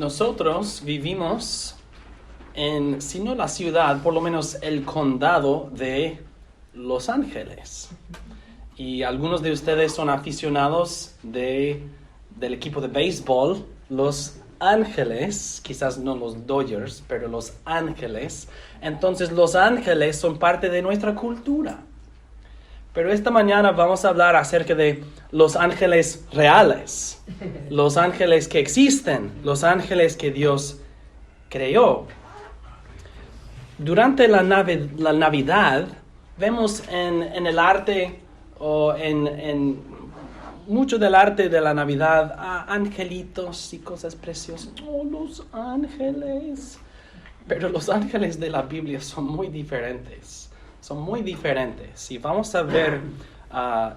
Nosotros vivimos en, si no la ciudad, por lo menos el condado de Los Ángeles. Y algunos de ustedes son aficionados del equipo de béisbol, Los Ángeles, quizás no los Dodgers, pero Los Ángeles. Entonces Los Ángeles son parte de nuestra cultura. Pero esta mañana vamos a hablar acerca de los ángeles reales, los ángeles que existen, los ángeles que Dios creó. Durante la Navidad vemos en el arte o en mucho del arte de la Navidad a angelitos y cosas preciosas. ¡Oh, los ángeles! Pero los ángeles de la Biblia son muy diferentes. Son muy diferentes y vamos a ver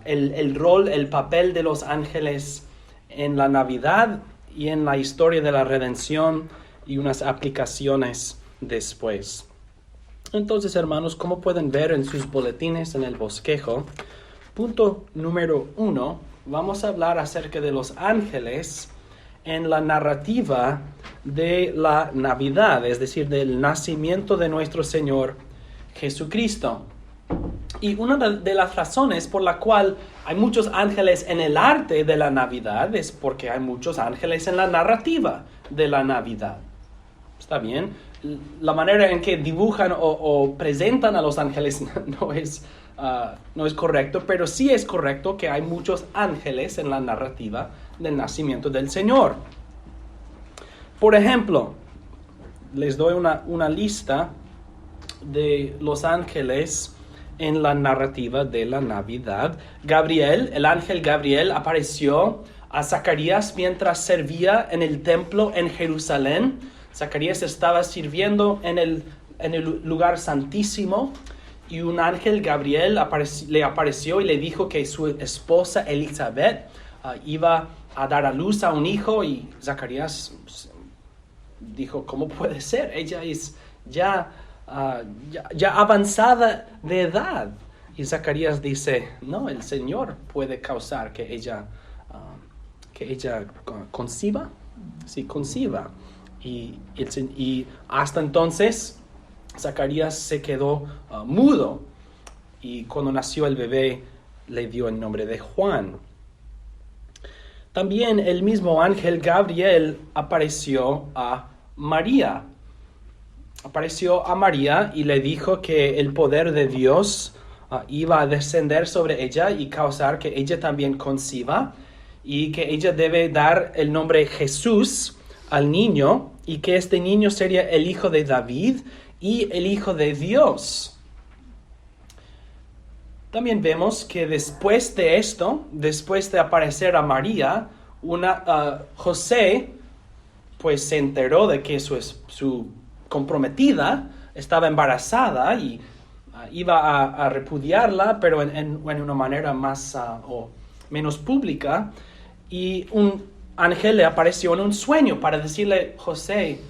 el rol, el papel de los ángeles en la Navidad y en la historia de la redención y unas aplicaciones después. Entonces, hermanos, como pueden ver en sus boletines en el bosquejo, punto número 1, vamos a hablar acerca de los ángeles en la narrativa de la Navidad, es decir, del nacimiento de nuestro Señor Jesucristo. Y una de las razones por la cual hay muchos ángeles en el arte de la Navidad es porque hay muchos ángeles en la narrativa de la Navidad. ¿Está bien? La manera en que dibujan o presentan a los ángeles no es correcto, pero sí es correcto que hay muchos ángeles en la narrativa del nacimiento del Señor. Por ejemplo, les doy una lista de los ángeles en la narrativa de la Navidad. Gabriel, el ángel Gabriel, apareció a Zacarías mientras servía en el templo en Jerusalén. Zacarías estaba sirviendo en el lugar santísimo y un ángel Gabriel le apareció y le dijo que su esposa Elizabeth iba a dar a luz a un hijo, y Zacarías dijo, ¿cómo puede ser? Ella es ya avanzada de edad. Y Zacarías dice, no, el Señor puede causar que ella conciba. Sí, conciba. Y hasta entonces Zacarías se quedó mudo. Y cuando nació el bebé le dio el nombre de Juan. También el mismo ángel Gabriel apareció a María. Y le dijo que el poder de Dios iba a descender sobre ella y causar que ella también conciba, y que ella debe dar el nombre Jesús al niño, y que este niño sería el hijo de David y el hijo de Dios. También vemos que después de esto, después de aparecer a María, José pues se enteró de que su comprometida estaba embarazada y iba a repudiarla, pero en una manera más o menos pública. Y un ángel le apareció en un sueño para decirle, José,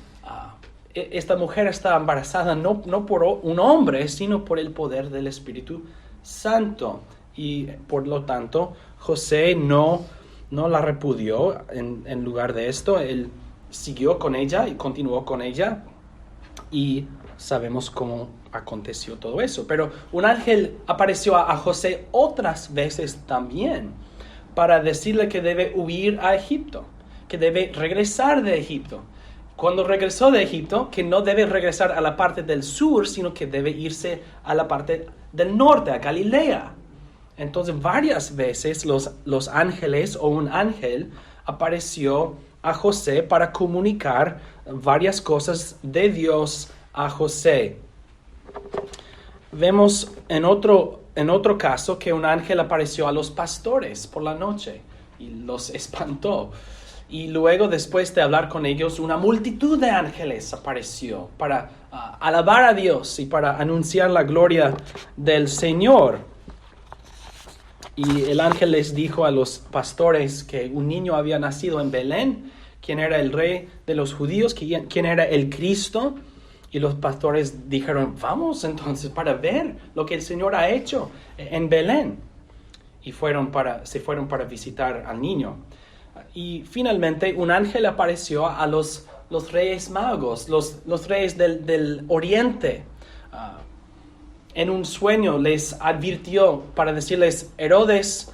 esta mujer está embarazada no por un hombre, sino por el poder del Espíritu Santo. Y por lo tanto, José no la repudió. En lugar de esto, él siguió con ella y continuó con ella. Y sabemos cómo aconteció todo eso. Pero un ángel apareció a José otras veces también para decirle que debe huir a Egipto, que debe regresar de Egipto. Cuando regresó de Egipto, que no debe regresar a la parte del sur, sino que debe irse a la parte del norte, a Galilea. Entonces, varias veces los ángeles o un ángel apareció a José para comunicar varias cosas de Dios a José. Vemos en otro caso que un ángel apareció a los pastores por la noche y los espantó. Y luego, después de hablar con ellos, una multitud de ángeles apareció para alabar a Dios y para anunciar la gloria del Señor. Y el ángel les dijo a los pastores que un niño había nacido en Belén, quien era el rey de los judíos, quien era el Cristo. Y los pastores dijeron, vamos entonces para ver lo que el Señor ha hecho en Belén. Y se fueron para visitar al niño. Y finalmente un ángel apareció a los reyes magos, los reyes del oriente. En un sueño les advirtió para decirles, Herodes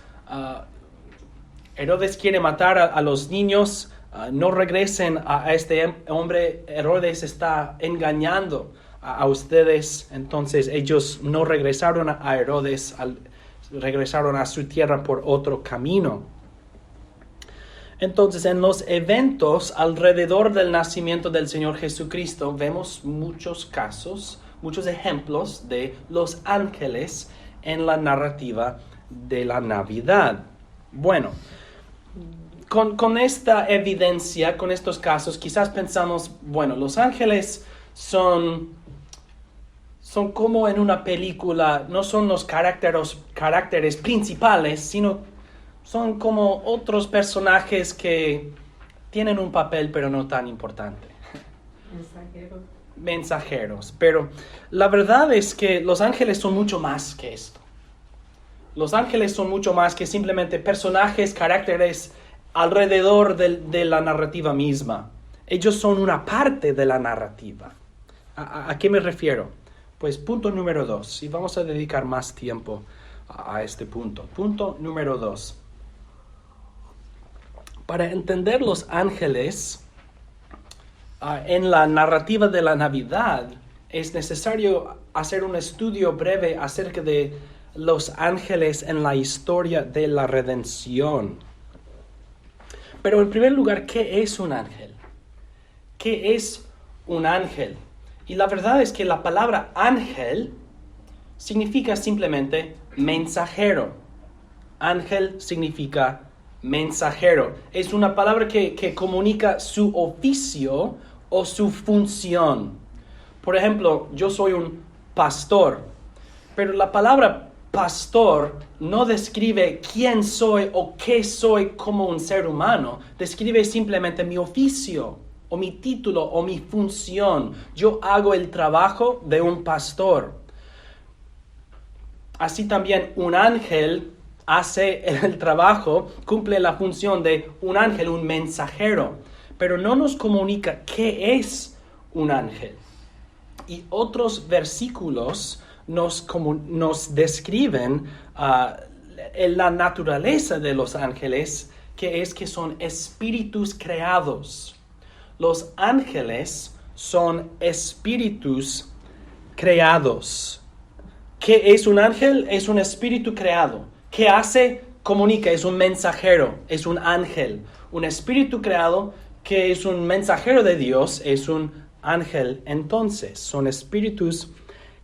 quiere matar a los niños, no regresen a este hombre, Herodes está engañando a ustedes. Entonces ellos no regresaron a Herodes, regresaron a su tierra por otro camino. Entonces, en los eventos alrededor del nacimiento del Señor Jesucristo, vemos muchos casos, muchos ejemplos de los ángeles en la narrativa de la Navidad. Bueno, con esta evidencia, con estos casos, quizás pensamos, bueno, los ángeles son como en una película, no son los caracteres principales, sino son como otros personajes que tienen un papel pero no tan importante. Mensajeros. Pero la verdad es que los ángeles son mucho más que esto. Los ángeles son mucho más que simplemente personajes, caracteres alrededor de la narrativa misma. Ellos son una parte de la narrativa. ¿A qué me refiero? Pues punto número 2. Y vamos a dedicar más tiempo a este punto. Punto número 2. Para entender los ángeles en la narrativa de la Navidad, es necesario hacer un estudio breve acerca de los ángeles en la historia de la redención. Pero en primer lugar, ¿qué es un ángel? ¿Qué es un ángel? Y la verdad es que la palabra ángel significa simplemente mensajero. Ángel significa mensajero. Es una palabra que comunica su oficio o su función. Por ejemplo, yo soy un pastor, pero la palabra pastor no describe quién soy o qué soy como un ser humano. Describe simplemente mi oficio o mi título o mi función. Yo hago el trabajo de un pastor. Así también un ángel hace el trabajo, cumple la función de un ángel, un mensajero, pero no nos comunica qué es un ángel. Y otros versículos nos describen la naturaleza de los ángeles, que es que son espíritus creados. Los ángeles son espíritus creados. ¿Qué es un ángel? Es un espíritu creado. ¿Qué hace? Comunica, es un mensajero, es un ángel. Un espíritu creado que es un mensajero de Dios, es un ángel. Entonces, son espíritus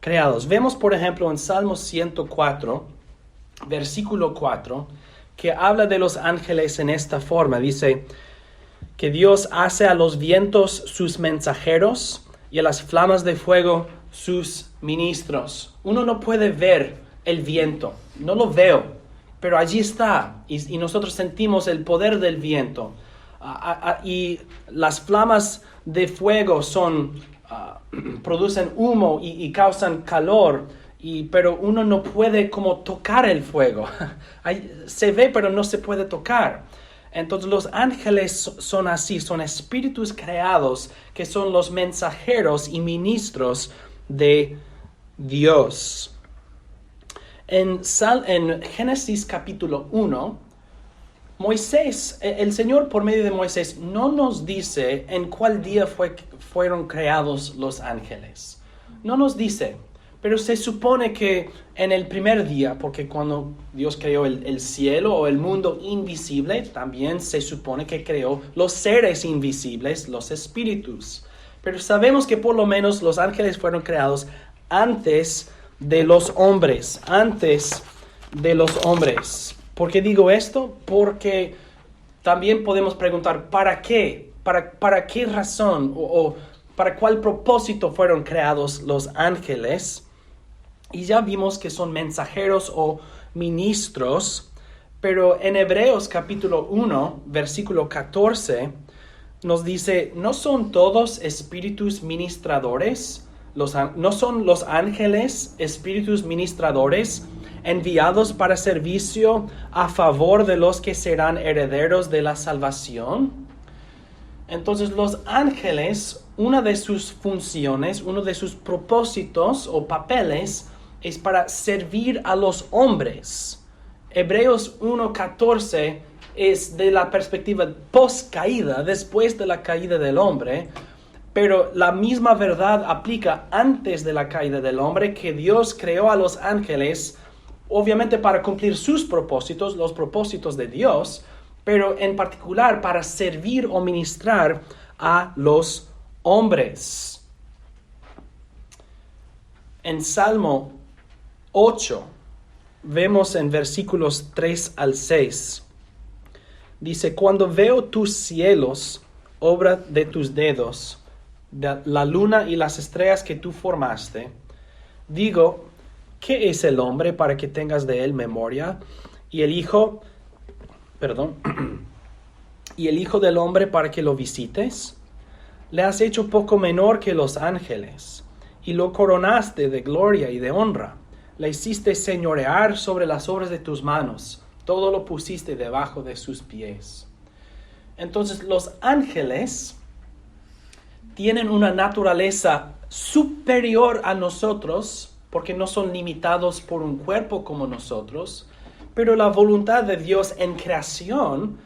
creados. Vemos, por ejemplo, en Salmo 104, versículo 4, que habla de los ángeles en esta forma. Dice que Dios hace a los vientos sus mensajeros y a las flamas de fuego sus ministros. Uno no puede ver el viento, no lo veo, pero allí está y nosotros sentimos el poder del viento. Y las flamas de fuego producen humo y causan calor, pero uno no puede como tocar el fuego. Se ve, pero no se puede tocar. Entonces los ángeles son así, son espíritus creados que son los mensajeros y ministros de Dios. En Génesis capítulo 1, el Señor por medio de Moisés no nos dice en cuál día fueron creados los ángeles. No nos dice, pero se supone que en el primer día, porque cuando Dios creó el cielo o el mundo invisible, también se supone que creó los seres invisibles, los espíritus. Pero sabemos que por lo menos los ángeles fueron creados antes de los hombres, ¿Por qué digo esto? Porque también podemos preguntar, ¿para qué? ¿Para qué razón o para cuál propósito fueron creados los ángeles? Y ya vimos que son mensajeros o ministros, pero en Hebreos capítulo 1, versículo 14, nos dice, ¿no son todos espíritus ministradores? ¿No son los ángeles espíritus ministradores enviados para servicio a favor de los que serán herederos de la salvación? Entonces los ángeles, una de sus funciones, uno de sus propósitos o papeles es para servir a los hombres. Hebreos 1:14 es de la perspectiva post-caída, después de la caída del hombre, pero la misma verdad aplica antes de la caída del hombre, que Dios creó a los ángeles, obviamente para cumplir sus propósitos, los propósitos de Dios, pero en particular para servir o ministrar a los hombres. En Salmo 8, vemos en versículos 3 al 6, dice: cuando veo tus cielos, obra de tus dedos, la luna y las estrellas que tú formaste, digo, ¿qué es el hombre para que tengas de él memoria? Y el hijo del hombre para que lo visites. Le has hecho poco menor que los ángeles, y lo coronaste de gloria y de honra. Le hiciste señorear sobre las obras de tus manos. Todo lo pusiste debajo de sus pies. Entonces los ángeles tienen una naturaleza superior a nosotros, porque no son limitados por un cuerpo como nosotros, pero la voluntad de Dios en creación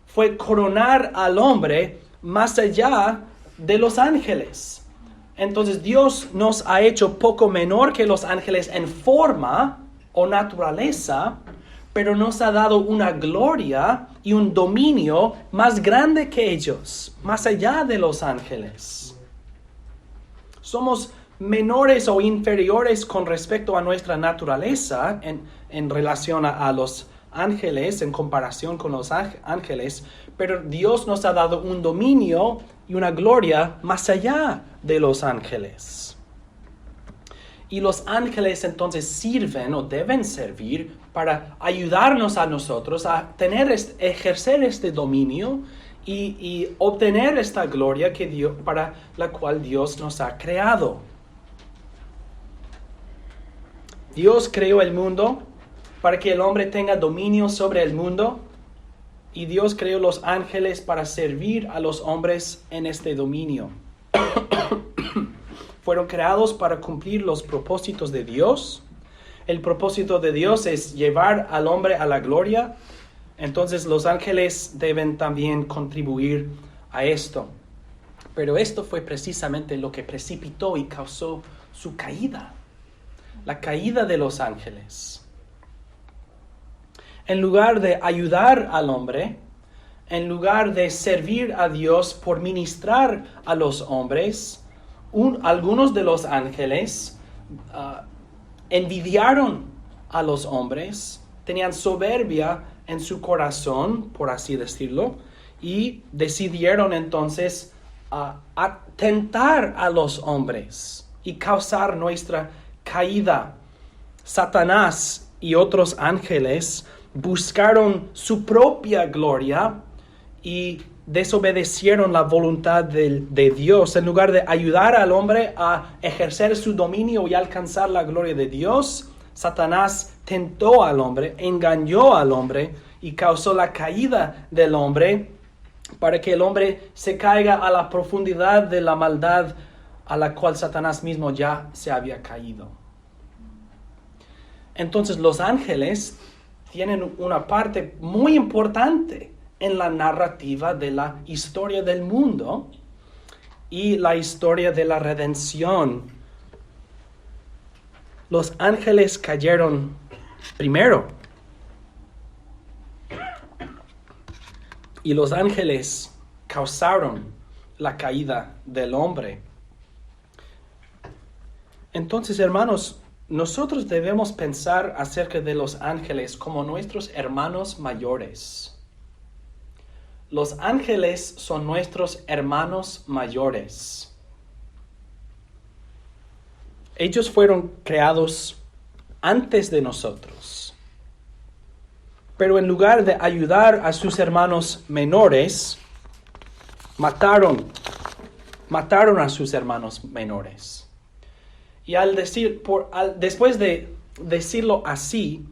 fue coronar al hombre más allá de los ángeles. Entonces Dios nos ha hecho poco menor que los ángeles en forma o naturaleza, pero nos ha dado una gloria y un dominio más grande que ellos, más allá de los ángeles. Somos menores o inferiores con respecto a nuestra naturaleza en relación a los ángeles, en comparación con los ángeles, pero Dios nos ha dado un dominio y una gloria más allá de los ángeles. Y los ángeles entonces sirven o deben servir para ayudarnos a nosotros a ejercer este dominio y obtener esta gloria para la cual Dios nos ha creado. Dios creó el mundo para que el hombre tenga dominio sobre el mundo, y Dios creó los ángeles para servir a los hombres en este dominio. Fueron creados para cumplir los propósitos de Dios. El propósito de Dios es llevar al hombre a la gloria. Entonces los ángeles deben también contribuir a esto. Pero esto fue precisamente lo que precipitó y causó su caída. La caída de los ángeles. En lugar de ayudar al hombre, en lugar de servir a Dios por ministrar a los hombres, algunos de los ángeles envidiaron a los hombres, tenían soberbia en su corazón, por así decirlo, y decidieron entonces tentar a los hombres y causar nuestra caída. Satanás y otros ángeles buscaron su propia gloria y desobedecieron la voluntad de Dios. En lugar de ayudar al hombre a ejercer su dominio y alcanzar la gloria de Dios, Satanás tentó al hombre, engañó al hombre y causó la caída del hombre, para que el hombre se caiga a la profundidad de la maldad a la cual Satanás mismo ya se había caído. Entonces los ángeles tienen una parte muy importante en la narrativa de la historia del mundo y la historia de la redención. Los ángeles cayeron primero. Y los ángeles causaron la caída del hombre. Entonces, hermanos, nosotros debemos pensar acerca de los ángeles como nuestros hermanos mayores. Los ángeles son nuestros hermanos mayores. Ellos fueron creados antes de nosotros. Pero en lugar de ayudar a sus hermanos menores, mataron a sus hermanos menores. Y después de decirlo así,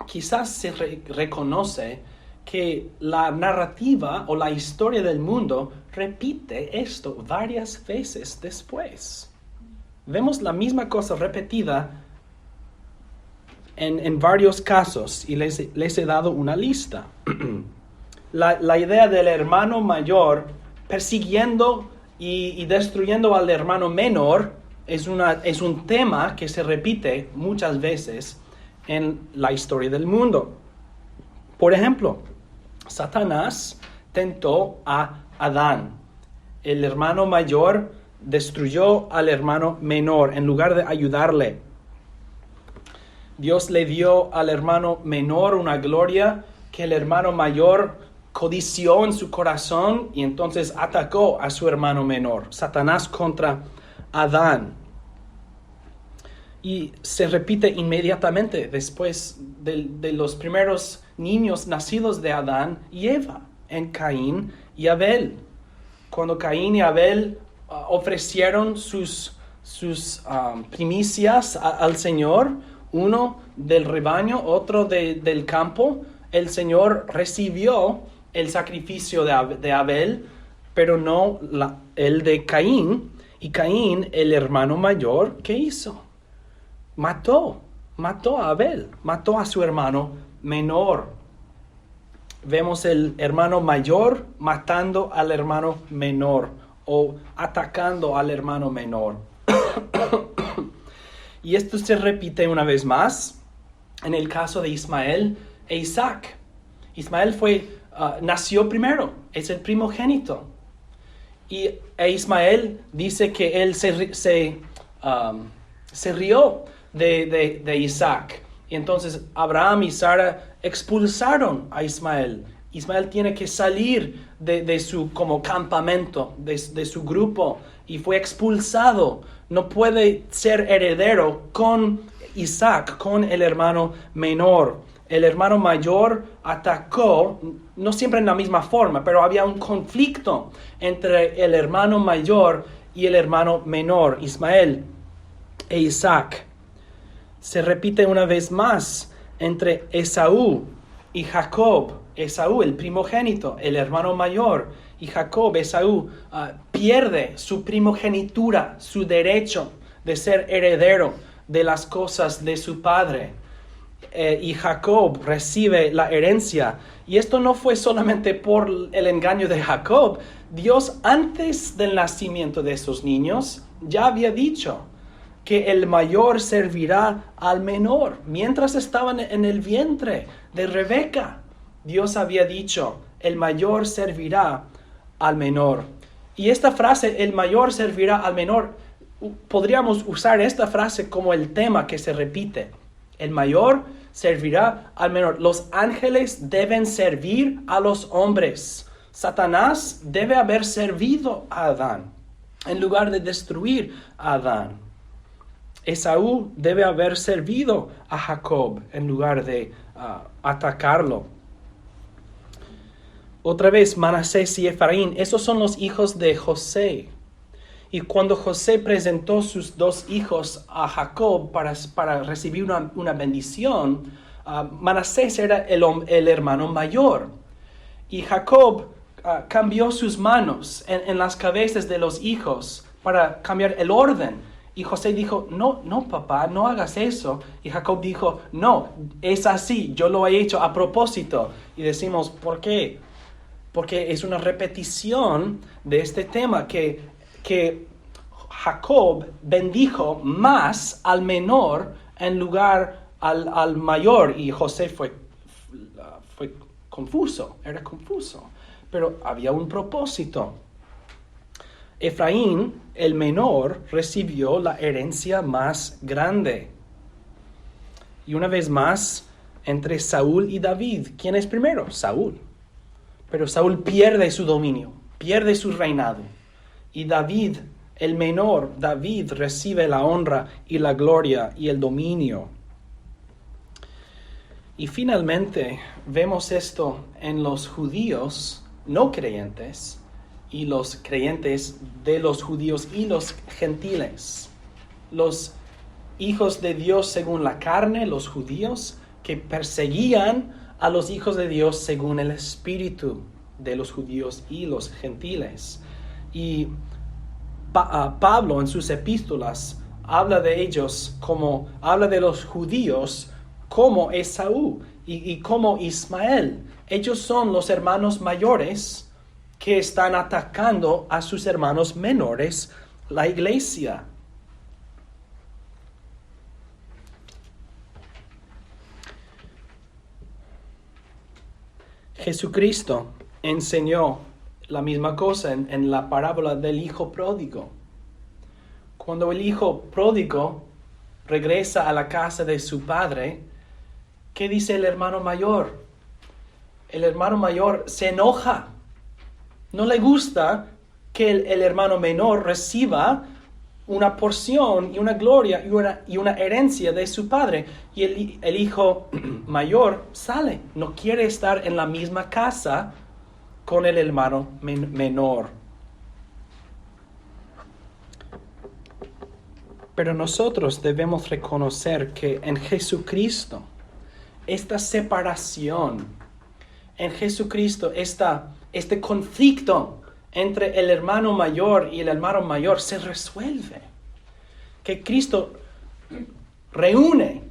quizás se reconoce que la narrativa o la historia del mundo repite esto varias veces después. Vemos la misma cosa repetida en varios casos y les he dado una lista. La idea del hermano mayor persiguiendo y destruyendo al hermano menor es un tema que se repite muchas veces en la historia del mundo. Por ejemplo, Satanás tentó a Adán. El hermano mayor destruyó al hermano menor en lugar de ayudarle. Dios le dio al hermano menor una gloria que el hermano mayor codició en su corazón y entonces atacó a su hermano menor. Satanás contra Adán. Y se repite inmediatamente después de los primeros niños nacidos de Adán y Eva, en Caín y Abel. Cuando Caín y Abel ofrecieron sus primicias al Señor, uno del rebaño, otro del campo, el Señor recibió el sacrificio de Abel, pero no el de Caín. Y Caín, el hermano mayor, ¿qué hizo? Mató a Abel, mató a su hermano menor. Vemos el hermano mayor matando al hermano menor o atacando al hermano menor. Y esto se repite una vez más en el caso de Ismael e Isaac. Ismael nació primero, es el primogénito. E Ismael dice que él se rió de Isaac. Y entonces Abraham y Sara expulsaron a Ismael. Ismael tiene que salir de su como campamento, de su grupo, y fue expulsado. No puede ser heredero con Isaac, con el hermano menor. El hermano mayor atacó, no siempre en la misma forma, pero había un conflicto entre el hermano mayor y el hermano menor, Ismael e Isaac. Se repite una vez más entre Esaú y Jacob. Esaú, el primogénito, el hermano mayor, y Jacob, Esaú, pierde su primogenitura, su derecho de ser heredero de las cosas de su padre. Y Jacob recibe la herencia. Y esto no fue solamente por el engaño de Jacob. Dios, antes del nacimiento de esos niños, ya había dicho que el mayor servirá al menor. Mientras estaban en el vientre de Rebeca, Dios había dicho, el mayor servirá al menor. Y esta frase, el mayor servirá al menor, podríamos usar esta frase como el tema que se repite. El mayor servirá al menor. Los ángeles deben servir a los hombres. Satanás debe haber servido a Adán en lugar de destruir a Adán. Esaú debe haber servido a Jacob en lugar de atacarlo. Otra vez, Manasés y Efraín, esos son los hijos de José. Y cuando José presentó sus dos hijos a Jacob para recibir una bendición, Manasés era el hermano mayor. Y Jacob cambió sus manos en las cabezas de los hijos para cambiar el orden. Y José dijo, no, papá, no hagas eso. Y Jacob dijo, no, es así, yo lo he hecho a propósito. Y decimos, ¿por qué? Porque es una repetición de este tema que Jacob bendijo más al menor en lugar al mayor. Y José fue confuso, era confuso. Pero había un propósito. Efraín, el menor, recibió la herencia más grande. Y una vez más, entre Saúl y David, ¿quién es primero? Saúl. Pero Saúl pierde su dominio, pierde su reinado. Y David, el menor, David recibe la honra y la gloria y el dominio. Y finalmente vemos esto en los judíos no creyentes y los creyentes de los judíos y los gentiles. los hijos de Dios según la carne, los judíos, que perseguían a los hijos de Dios según el espíritu de los judíos y los gentiles. Y Pablo en sus epístolas habla de ellos habla de los judíos como Esaú y como Ismael. Ellos son los hermanos mayores que están atacando a sus hermanos menores, la iglesia. Jesucristo enseñó la misma cosa en la parábola del hijo pródigo. Cuando el hijo pródigo regresa a la casa de su padre, ¿qué dice el hermano mayor? El hermano mayor se enoja. No le gusta que el hermano menor reciba una porción y una gloria y una herencia de su padre. Y el hijo mayor sale. No quiere estar en la misma casa con el hermano menor. Pero nosotros debemos reconocer que en Jesucristo, esta separación, en Jesucristo, este conflicto entre el hermano mayor y el hermano mayor se resuelve. Que Cristo reúne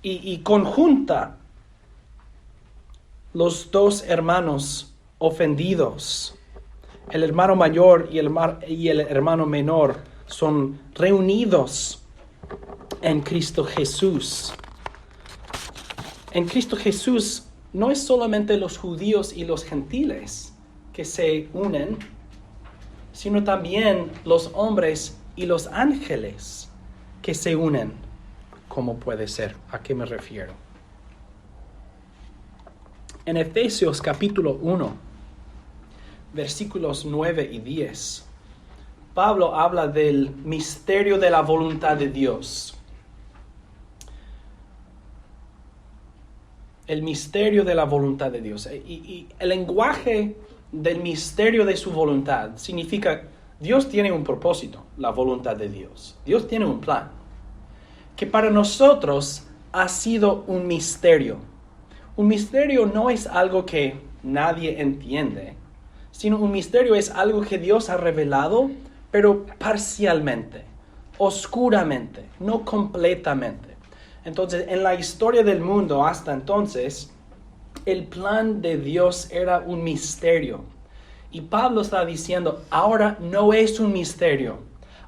y conjunta los dos hermanos ofendidos. El hermano mayor y el hermano menor son reunidos en Cristo Jesús. En Cristo Jesús no es solamente los judíos y los gentiles que se unen, sino también los hombres y los ángeles que se unen. ¿Cómo puede ser? ¿A qué me refiero? En Efesios capítulo 1, versículos 9 y 10, Pablo habla del misterio de la voluntad de Dios. El misterio de la voluntad de Dios. Y el lenguaje del misterio de su voluntad significa Dios tiene un propósito, la voluntad de Dios. Dios tiene un plan que para nosotros ha sido un misterio. Un misterio no es algo que nadie entiende, sino un misterio es algo que Dios ha revelado, pero parcialmente, oscuramente, no completamente. Entonces, en la historia del mundo hasta entonces, el plan de Dios era un misterio. Y Pablo está diciendo, ahora no es un misterio.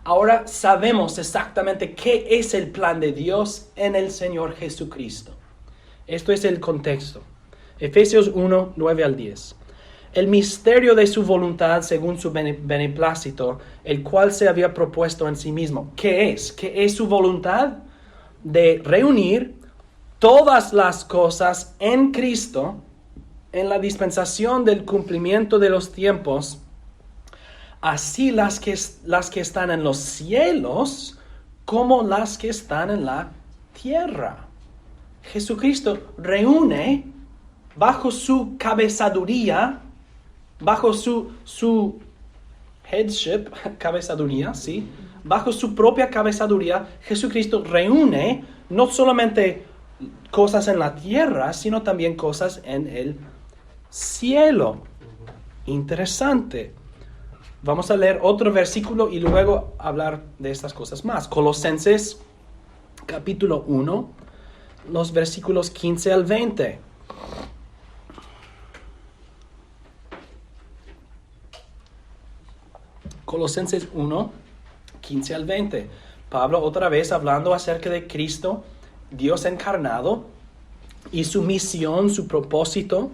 Ahora sabemos exactamente qué es el plan de Dios en el Señor Jesucristo. Esto es el contexto. Efesios 1, 9 al 10. El misterio de su voluntad según su beneplácito, el cual se había propuesto en sí mismo. ¿Qué es? ¿Qué es su voluntad? De reunir todas las cosas en Cristo, en la dispensación del cumplimiento de los tiempos, así las que están en los cielos como las que están en la tierra. Jesucristo reúne bajo su cabezaduría, bajo su headship, cabezaduría, ¿sí? Bajo su propia cabezaduría, Jesucristo reúne no solamente cosas en la tierra, sino también cosas en el cielo. Interesante. Vamos a leer otro versículo y luego hablar de estas cosas más. Colosenses capítulo 1, los versículos 15 al 20. Colosenses 1, 15 al 20. Pablo otra vez hablando acerca de Cristo, Dios encarnado, y su misión, su propósito.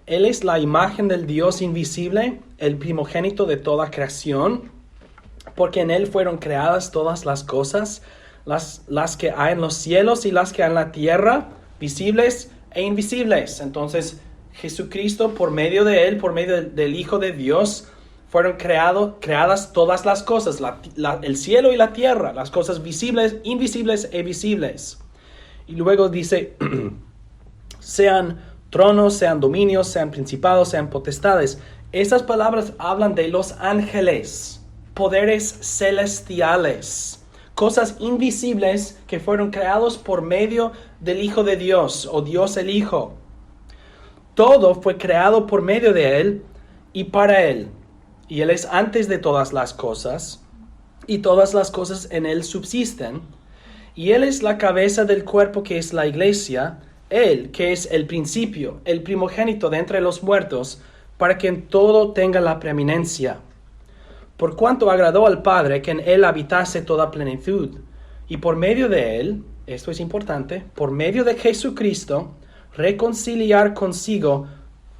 Él es la imagen del Dios invisible, el primogénito de toda creación, porque en Él fueron creadas todas las cosas, las que hay en los cielos y las que hay en la tierra, visibles e invisibles. Entonces, Jesucristo, por medio de Él, por medio del Hijo de Dios, fueron creadas todas las cosas, el cielo y la tierra, las cosas visibles, invisibles e visibles. Y luego dice, sean tronos, sean dominios, sean principados, sean potestades. Esas palabras hablan de los ángeles. poderes celestiales, cosas invisibles que fueron creados por medio del Hijo de Dios o Dios el Hijo. Todo fue creado por medio de Él y para Él. Y Él es antes de todas las cosas, y todas las cosas en Él subsisten. Y Él es la cabeza del cuerpo que es la iglesia, Él que es el principio, el primogénito de entre los muertos, para que en todo tenga la preeminencia. Por cuanto agradó al Padre que en Él habitase toda plenitud, y por medio de Él, esto es importante, por medio de Jesucristo, reconciliar consigo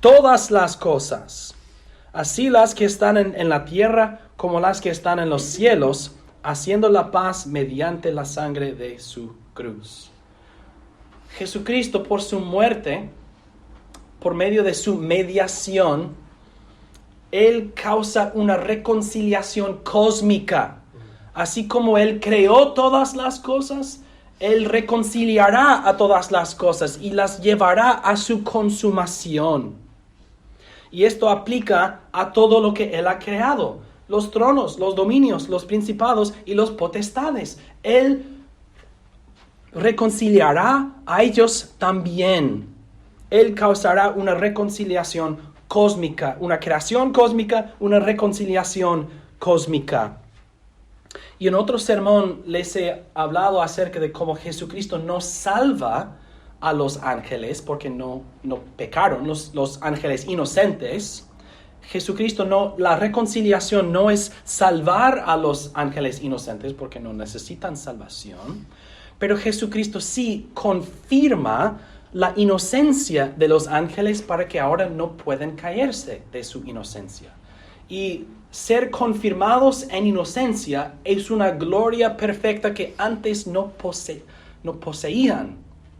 todas las cosas, así las que están en la tierra como las que están en los cielos, haciendo la paz mediante la sangre de su cruz. Jesucristo, por su muerte, por medio de su mediación, Él causa una reconciliación cósmica. Así como Él creó todas las cosas, Él reconciliará a todas las cosas y las llevará a su consumación. Y esto aplica a todo lo que Él ha creado: los tronos, los dominios, los principados y los potestades. Él reconciliará a ellos también. Él causará una reconciliación cósmica, una creación cósmica, una reconciliación cósmica. Y en otro sermón les he hablado acerca de cómo Jesucristo no salva a los ángeles porque no pecaron, los ángeles inocentes. Jesucristo la reconciliación no es salvar a los ángeles inocentes porque no necesitan salvación, pero Jesucristo sí confirma la inocencia de los ángeles para que ahora no puedan caerse de su inocencia. Y ser confirmados en inocencia es una gloria perfecta que antes no poseían,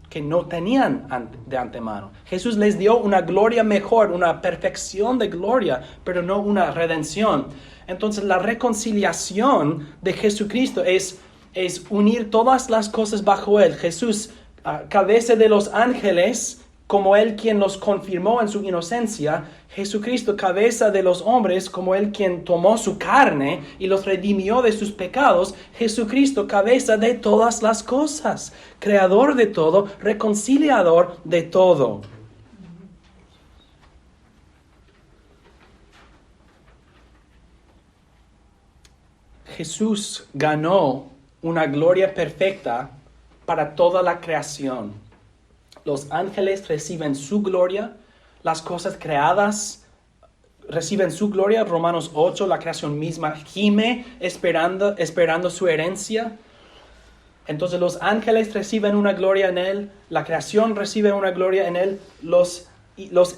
que no tenían de antemano. Jesús les dio una gloria mejor, una perfección de gloria, pero no una redención. Entonces la reconciliación de Jesucristo es unir todas las cosas bajo Él. Jesús, cabeza de los ángeles, como Él quien los confirmó en su inocencia. Jesucristo, cabeza de los hombres, como Él quien tomó su carne y los redimió de sus pecados. Jesucristo, cabeza de todas las cosas, creador de todo, reconciliador de todo. Jesús ganó una gloria perfecta para toda la creación. Los ángeles reciben su gloria, las cosas creadas reciben su gloria. Romanos 8, la creación misma gime esperando su herencia. Entonces los ángeles reciben una gloria en Él, la creación recibe una gloria en Él, los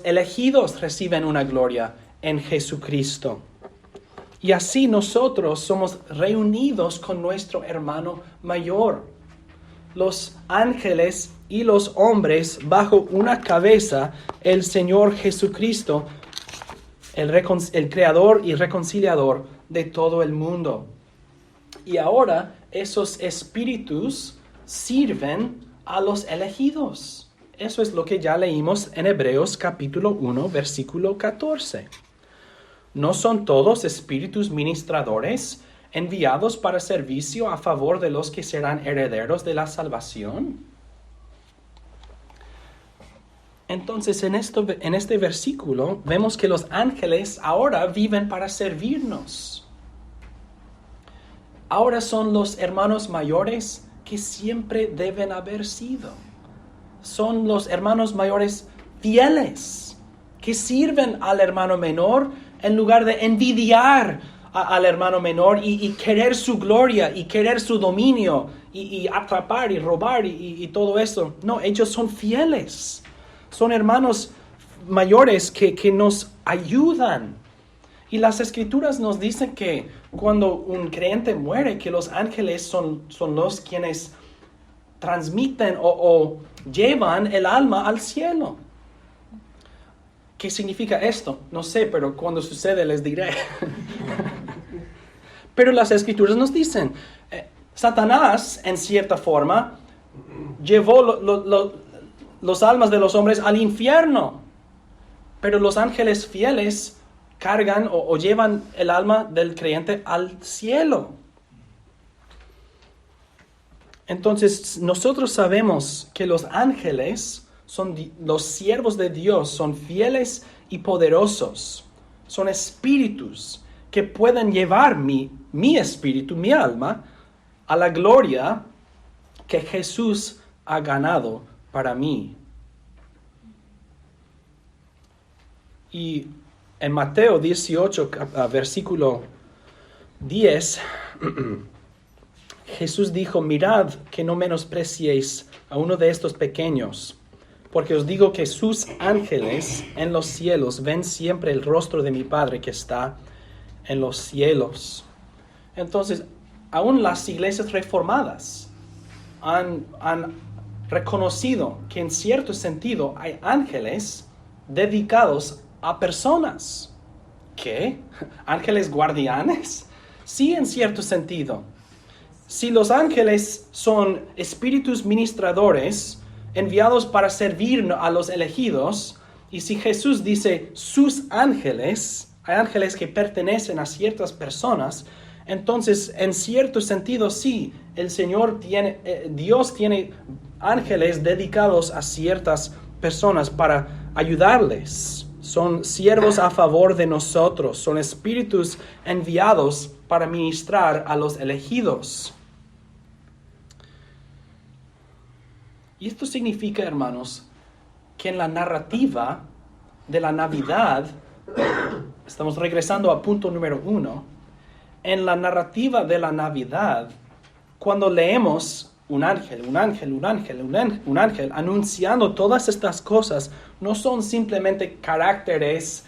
elegidos reciben una gloria en Jesucristo. Y así nosotros somos reunidos con nuestro hermano mayor. Los ángeles y los hombres bajo una cabeza, el Señor Jesucristo, el creador y reconciliador de todo el mundo. Y ahora esos espíritus sirven a los elegidos. Eso es lo que ya leímos en Hebreos capítulo 1, versículo 14. ¿No son todos espíritus ministradores enviados para servicio a favor de los que serán herederos de la salvación? Entonces, en este versículo vemos que los ángeles ahora viven para servirnos. Ahora son los hermanos mayores que siempre deben haber sido. Son los hermanos mayores fieles que sirven al hermano menor en lugar de envidiar al hermano menor y querer su gloria y querer su dominio y atrapar y robar y todo eso. No, ellos son fieles. Son hermanos mayores que nos ayudan. Y las Escrituras nos dicen que cuando un creyente muere, que los ángeles son los quienes transmiten o llevan el alma al cielo. ¿Qué significa esto? No sé, pero cuando sucede les diré. Pero las Escrituras nos dicen, Satanás, en cierta forma, llevó los almas de los hombres al infierno. Pero los ángeles fieles cargan o llevan el alma del creyente al cielo. Entonces, nosotros sabemos que los ángeles son los siervos de Dios, son fieles y poderosos. Son espíritus que pueden llevar mi espíritu, mi alma, a la gloria que Jesús ha ganado para mí. Y en Mateo 18, versículo 10, Jesús dijo: mirad que no menospreciéis a uno de estos pequeños, porque os digo que sus ángeles en los cielos ven siempre el rostro de mi Padre que está en los cielos. Entonces, aún las iglesias reformadas han reconocido que en cierto sentido hay ángeles dedicados a personas. ¿Qué? ¿Ángeles guardianes? Sí, en cierto sentido. Si los ángeles son espíritus ministradores enviados para servir a los elegidos, y si Jesús dice sus ángeles, hay ángeles que pertenecen a ciertas personas, entonces en cierto sentido sí, Dios tiene ángeles dedicados a ciertas personas para ayudarles. Son siervos a favor de nosotros, son espíritus enviados para ministrar a los elegidos. Y esto significa, hermanos, que en la narrativa de la Navidad, estamos regresando a punto número 1, en la narrativa de la Navidad, cuando leemos un ángel anunciando todas estas cosas, no son simplemente caracteres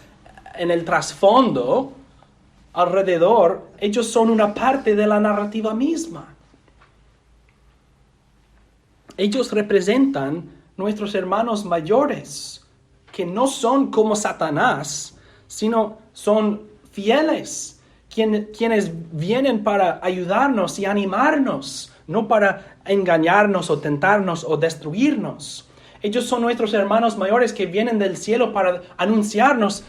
en el trasfondo, alrededor, ellos son una parte de la narrativa misma. Ellos representan nuestros hermanos mayores, que no son como Satanás, sino son fieles, quienes vienen para ayudarnos y animarnos, no para engañarnos o tentarnos o destruirnos. Ellos son nuestros hermanos mayores que vienen del cielo para anunciarnos: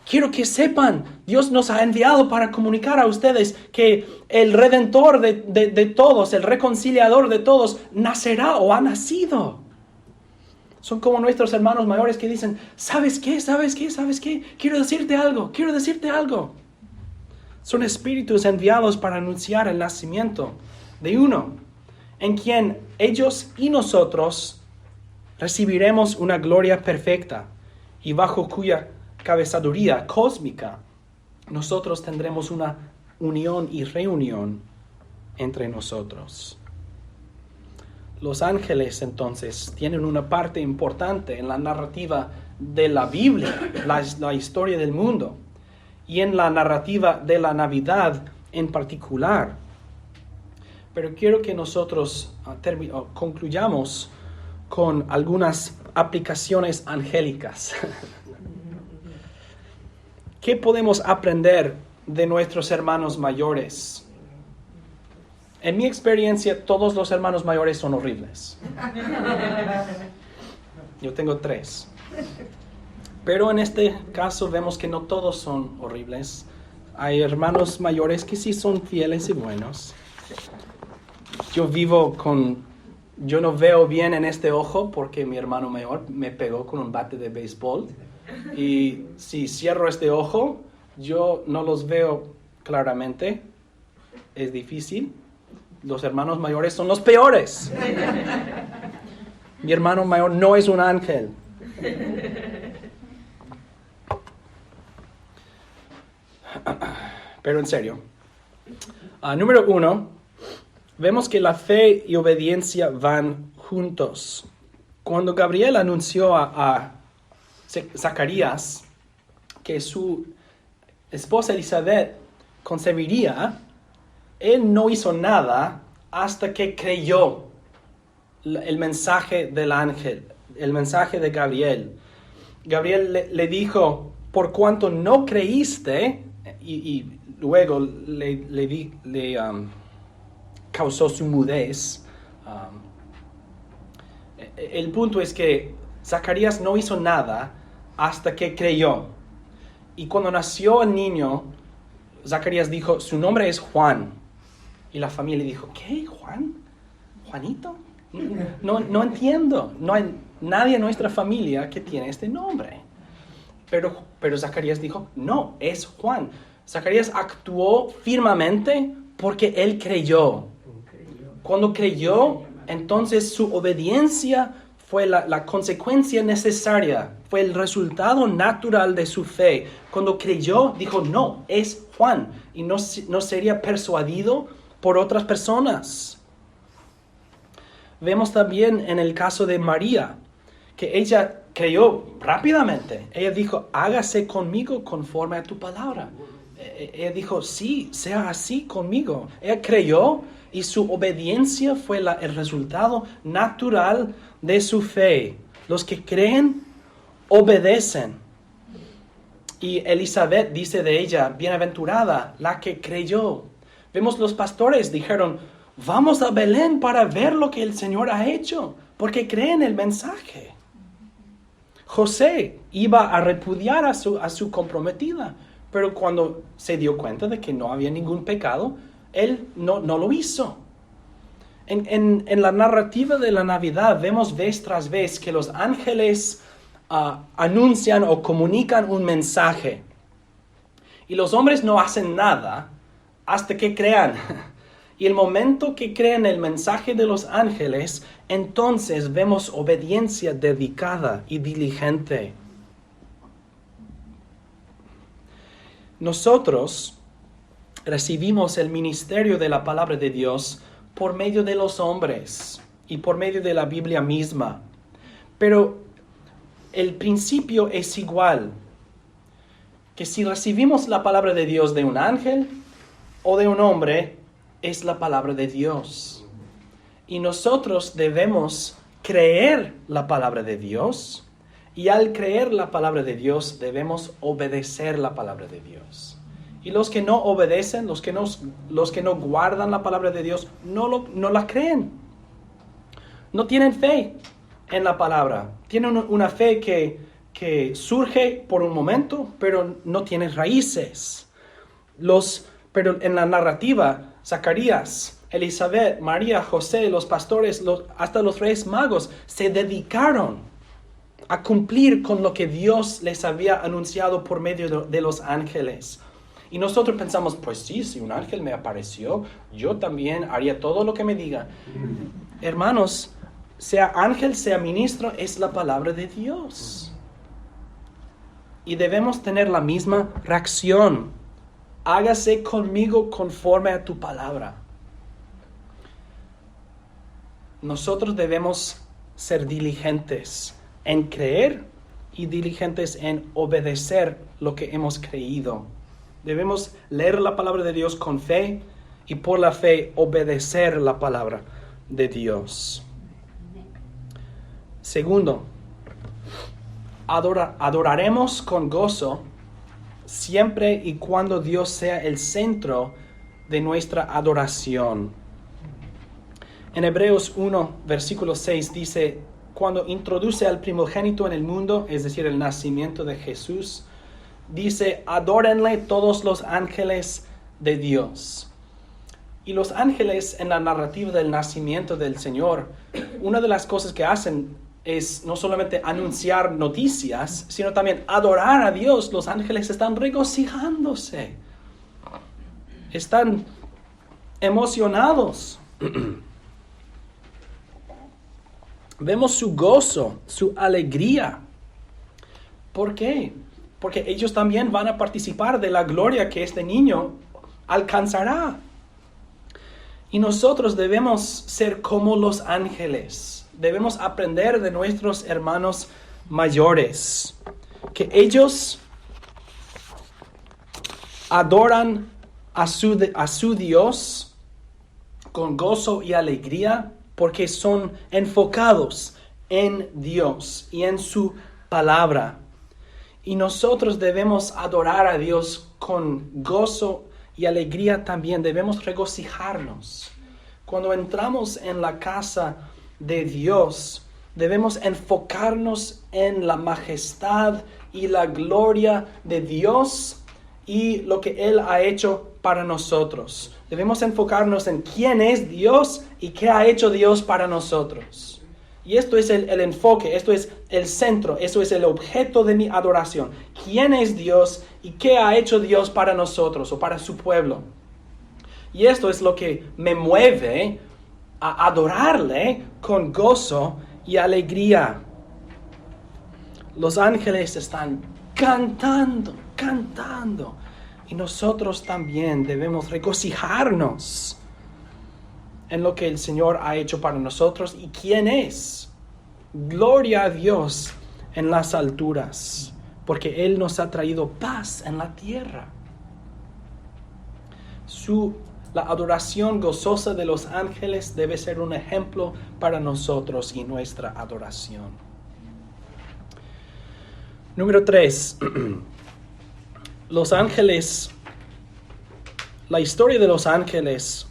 quiero que sepan, Dios nos ha enviado para comunicar a ustedes que el Redentor de todos, el reconciliador de todos, nacerá o ha nacido. Son como nuestros hermanos mayores que dicen: ¿sabes qué? Quiero decirte algo. Son espíritus enviados para anunciar el nacimiento de uno, en quien ellos y nosotros recibiremos una gloria perfecta y bajo cuya cabezaduría cósmica nosotros tendremos una unión y reunión entre nosotros. Los ángeles entonces tienen una parte importante en la narrativa de la Biblia, la historia del mundo, y en la narrativa de la Navidad en particular. Pero quiero que nosotros concluyamos con algunas aplicaciones angélicas. ¿Qué podemos aprender de nuestros hermanos mayores? En mi experiencia, todos los hermanos mayores son horribles. Yo tengo 3. Pero en este caso vemos que no todos son horribles. Hay hermanos mayores que sí son fieles y buenos. Yo no veo bien en este ojo porque mi hermano mayor me pegó con un bate de béisbol. Y si cierro este ojo, yo no los veo claramente. Es difícil. Los hermanos mayores son los peores. Mi hermano mayor no es un ángel. Pero en serio. Número 1. Vemos que la fe y obediencia van juntos. Cuando Gabriel anunció a Zacarías que su esposa Elizabeth concebiría, él no hizo nada hasta que creyó el mensaje del ángel, el mensaje de Gabriel. Gabriel le dijo: por cuanto no creíste, y luego le causó su mudez. El punto es que Zacarías no hizo nada hasta que creyó. Y cuando nació el niño, Zacarías dijo, su nombre es Juan. Y la familia dijo, ¿qué? ¿Juan? ¿Juanito? No entiendo. No hay nadie en nuestra familia que tiene este nombre. Pero Zacarías dijo, no, es Juan. Zacarías actuó firmemente porque él creyó. Cuando creyó, entonces su obediencia fue la consecuencia necesaria, fue el resultado natural de su fe. Cuando creyó, dijo, no, es Juan, y no sería persuadido por otras personas. Vemos también en el caso de María, que ella creyó rápidamente. Ella dijo, hágase conmigo conforme a tu palabra. Ella dijo, sí, sea así conmigo. Ella creyó y su obediencia fue el resultado natural de su fe. Los que creen, obedecen. Y Elizabeth dice de ella, bienaventurada la que creyó. Vemos los pastores dijeron, vamos a Belén para ver lo que el Señor ha hecho, porque creen el mensaje. José iba a repudiar a su comprometida, pero cuando se dio cuenta de que no había ningún pecado, él no lo hizo. En la narrativa de la Navidad vemos vez tras vez que los ángeles anuncian o comunican un mensaje. Y los hombres no hacen nada hasta que crean. Y el momento que crean el mensaje de los ángeles, entonces vemos obediencia dedicada y diligente. Nosotros recibimos el ministerio de la palabra de Dios por medio de los hombres y por medio de la Biblia misma. Pero el principio es igual, que si recibimos la palabra de Dios de un ángel o de un hombre, es la palabra de Dios. Y nosotros debemos creer la palabra de Dios, y al creer la palabra de Dios debemos obedecer la palabra de Dios. Y los que no obedecen, los que no guardan la palabra de Dios, no la creen. No tienen fe en la palabra. Tienen una fe que surge por un momento, pero no tiene raíces. Pero en la narrativa, Zacarías, Elizabeth, María, José, los pastores, hasta los reyes magos se dedicaron a cumplir con lo que Dios les había anunciado por medio de los ángeles. Y nosotros pensamos, pues sí, si un ángel me apareció, yo también haría todo lo que me diga. Hermanos, sea ángel, sea ministro, es la palabra de Dios. Y debemos tener la misma reacción. Hágase conmigo conforme a tu palabra. Nosotros debemos ser diligentes en creer y diligentes en obedecer lo que hemos creído. Debemos leer la palabra de Dios con fe y por la fe obedecer la palabra de Dios. Segundo, adoraremos con gozo siempre y cuando Dios sea el centro de nuestra adoración. En Hebreos 1, versículo 6 dice, cuando introduce al primogénito en el mundo, es decir, el nacimiento de Jesús, dice, adórenle todos los ángeles de Dios. Y los ángeles en la narrativa del nacimiento del Señor, una de las cosas que hacen es no solamente anunciar noticias, sino también adorar a Dios. Los ángeles están regocijándose. Están emocionados. Vemos su gozo, su alegría. ¿Por qué? Porque ellos también van a participar de la gloria que este niño alcanzará. Y nosotros debemos ser como los ángeles. Debemos aprender de nuestros hermanos mayores, que ellos adoran a su Dios con gozo y alegría, porque son enfocados en Dios y en su palabra. Y nosotros debemos adorar a Dios con gozo y alegría también. Debemos regocijarnos. Cuando entramos en la casa de Dios, Debemos enfocarnos en la majestad y la gloria de Dios y lo que Él ha hecho para nosotros. Debemos enfocarnos en quién es Dios y qué ha hecho Dios para nosotros. Y esto es el enfoque, esto es el centro, eso es el objeto de mi adoración. ¿Quién es Dios y qué ha hecho Dios para nosotros o para su pueblo? Y esto es lo que me mueve a adorarle con gozo y alegría. Los ángeles están cantando. Y nosotros también debemos regocijarnos en lo que el Señor ha hecho para nosotros y quién es. Gloria a Dios en las alturas, porque Él nos ha traído paz en la tierra. La adoración gozosa de los ángeles debe ser un ejemplo para nosotros y nuestra adoración. Número 3. Los ángeles, la historia de los ángeles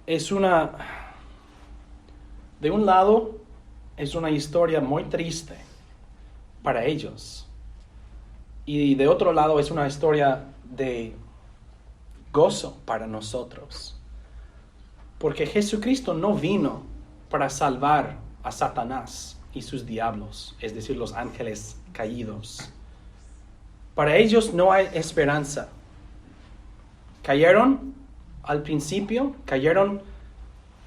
es de un lado, es una historia muy triste para ellos. Y de otro lado es una historia de gozo para nosotros. Porque Jesucristo no vino para salvar a Satanás y sus diablos, es decir, los ángeles caídos. Para ellos no hay esperanza. Cayeron al principio, cayeron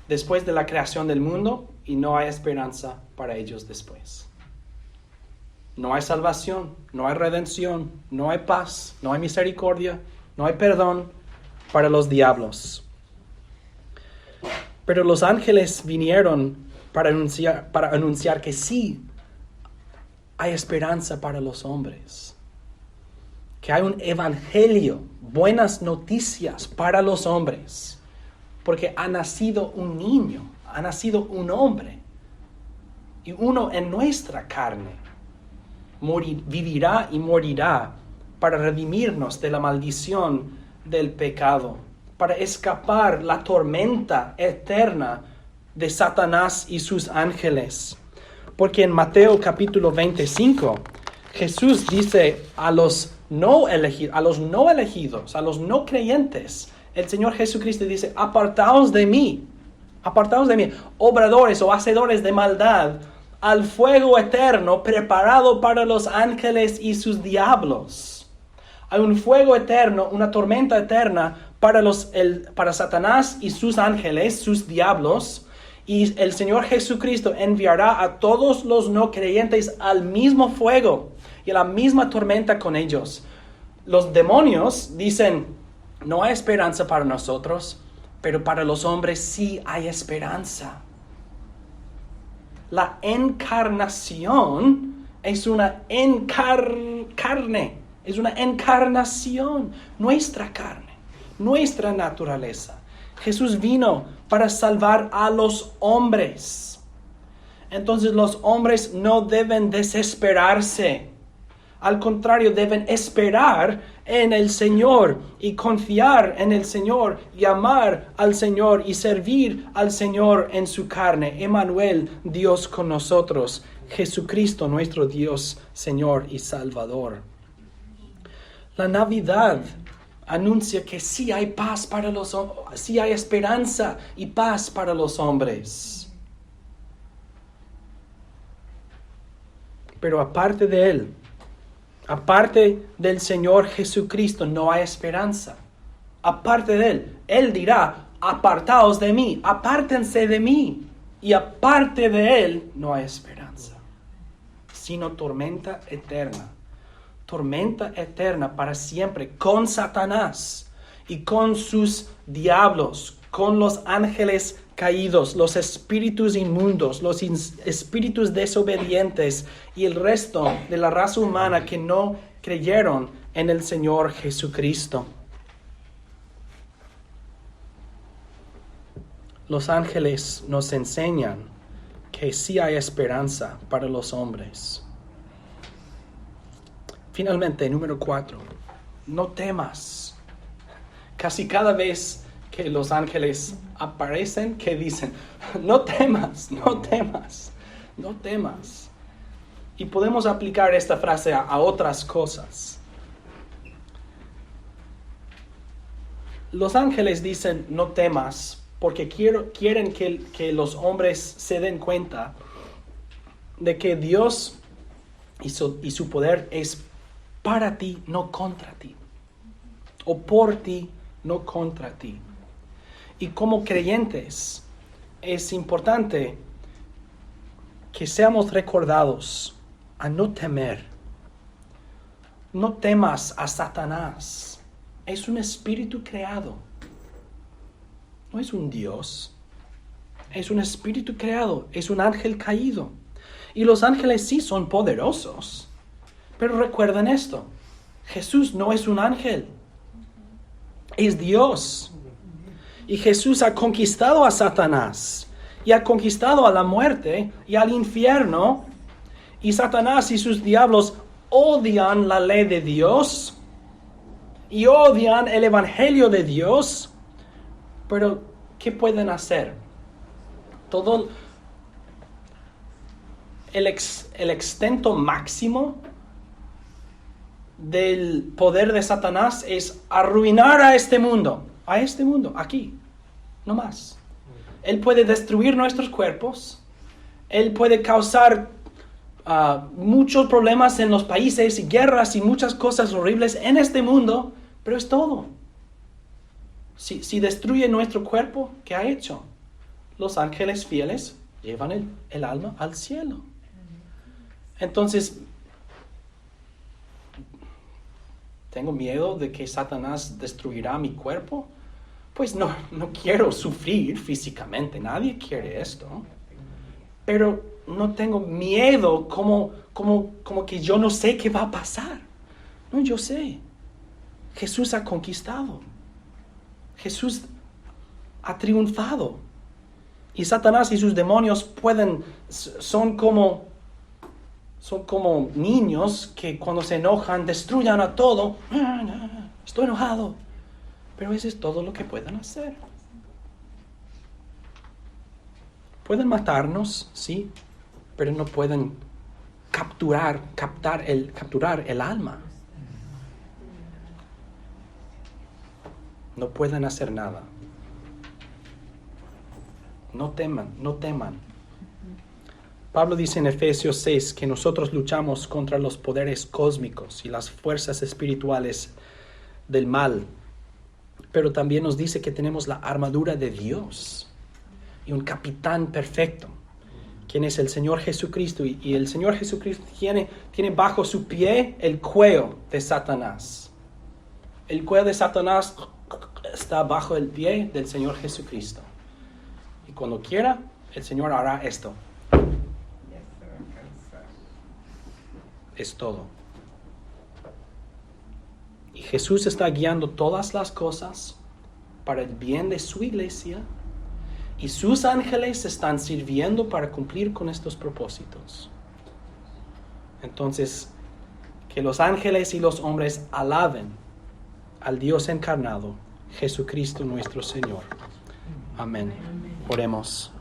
después de la creación del mundo y no hay esperanza para ellos después. No hay salvación, no hay redención, no hay paz, no hay misericordia, no hay perdón para los diablos. Pero los ángeles vinieron para anunciar que sí hay esperanza para los hombres. Que hay un evangelio, buenas noticias para los hombres. Porque ha nacido un niño, ha nacido un hombre. Y uno en nuestra carne vivirá y morirá para redimirnos de la maldición del pecado, para escapar la tormenta eterna de Satanás y sus ángeles. Porque en Mateo capítulo 25, Jesús dice a los no elegidos, a los no creyentes, el Señor Jesucristo dice: apartaos de mí, obradores o hacedores de maldad, al fuego eterno preparado para los ángeles y sus diablos. Hay un fuego eterno, una tormenta eterna para Satanás y sus ángeles, sus diablos. Y el Señor Jesucristo enviará a todos los no creyentes al mismo fuego y a la misma tormenta con ellos. Los demonios dicen: no hay esperanza para nosotros, pero para los hombres sí hay esperanza. La encarnación es una carne, es una encarnación, nuestra carne, nuestra naturaleza. Jesús vino para salvar a los hombres. Entonces los hombres no deben desesperarse. Al contrario, deben esperar en el Señor y confiar en el Señor y amar al Señor y servir al Señor en su carne. Emmanuel, Dios con nosotros. Jesucristo, nuestro Dios, Señor y Salvador. La Navidad anuncia que sí hay paz sí hay esperanza y paz para los hombres. Pero aparte de Él, aparte del Señor Jesucristo, no hay esperanza. Aparte de Él, Él dirá: apartaos de mí, apártense de mí. Y aparte de Él, no hay esperanza, sino tormenta eterna. Tormenta eterna para siempre con Satanás y con sus diablos, con los ángeles caídos, los espíritus inmundos, los espíritus desobedientes y el resto de la raza humana que no creyeron en el Señor Jesucristo. Los ángeles nos enseñan que sí hay esperanza para los hombres. Finalmente, número 4, no temas. Casi cada vez que los ángeles aparecen, que dicen, no temas, no temas, no temas. Y podemos aplicar esta frase a otras cosas. Los ángeles dicen, no temas, porque quieren que los hombres se den cuenta de que Dios y su poder es para ti, no contra ti. O por ti, no contra ti. Y como creyentes, es importante que seamos recordados a no temer. No temas a Satanás. Es un espíritu creado. No es un Dios. Es un espíritu creado. Es un ángel caído. Y los ángeles sí son poderosos. Pero recuerden esto. Jesús no es un ángel. Es Dios. Y Jesús ha conquistado a Satanás. Y ha conquistado a la muerte y al infierno. Y Satanás y sus diablos odian la ley de Dios. Y odian el evangelio de Dios. Pero, ¿qué pueden hacer? Todo el extento máximo del poder de Satanás es arruinar a este mundo, aquí, no más. Él puede destruir nuestros cuerpos, él puede causar muchos problemas en los países y guerras y muchas cosas horribles en este mundo, pero es todo. Si destruye nuestro cuerpo, ¿qué ha hecho? Los ángeles fieles llevan el alma al cielo. Entonces, ¿tengo miedo de que Satanás destruirá mi cuerpo? Pues no quiero sufrir físicamente, nadie quiere esto. Pero no tengo miedo como que yo no sé qué va a pasar. No, yo sé. Jesús ha conquistado. Jesús ha triunfado. Y Satanás y sus demonios son como niños que cuando se enojan destruyan a todo. Estoy enojado. Pero eso es todo lo que pueden hacer. Pueden matarnos, sí, pero no pueden capturar el alma. No pueden hacer nada. No teman. Pablo dice en Efesios 6 que nosotros luchamos contra los poderes cósmicos y las fuerzas espirituales del mal. Pero también nos dice que tenemos la armadura de Dios y un capitán perfecto, quien es el Señor Jesucristo. Y el Señor Jesucristo tiene bajo su pie el cuello de Satanás. El cuello de Satanás está bajo el pie del Señor Jesucristo. Y cuando quiera, el Señor hará esto. Es todo. Y Jesús está guiando todas las cosas para el bien de su iglesia. Y sus ángeles están sirviendo para cumplir con estos propósitos. Entonces, que los ángeles y los hombres alaben al Dios encarnado, Jesucristo nuestro Señor. Amén. Oremos.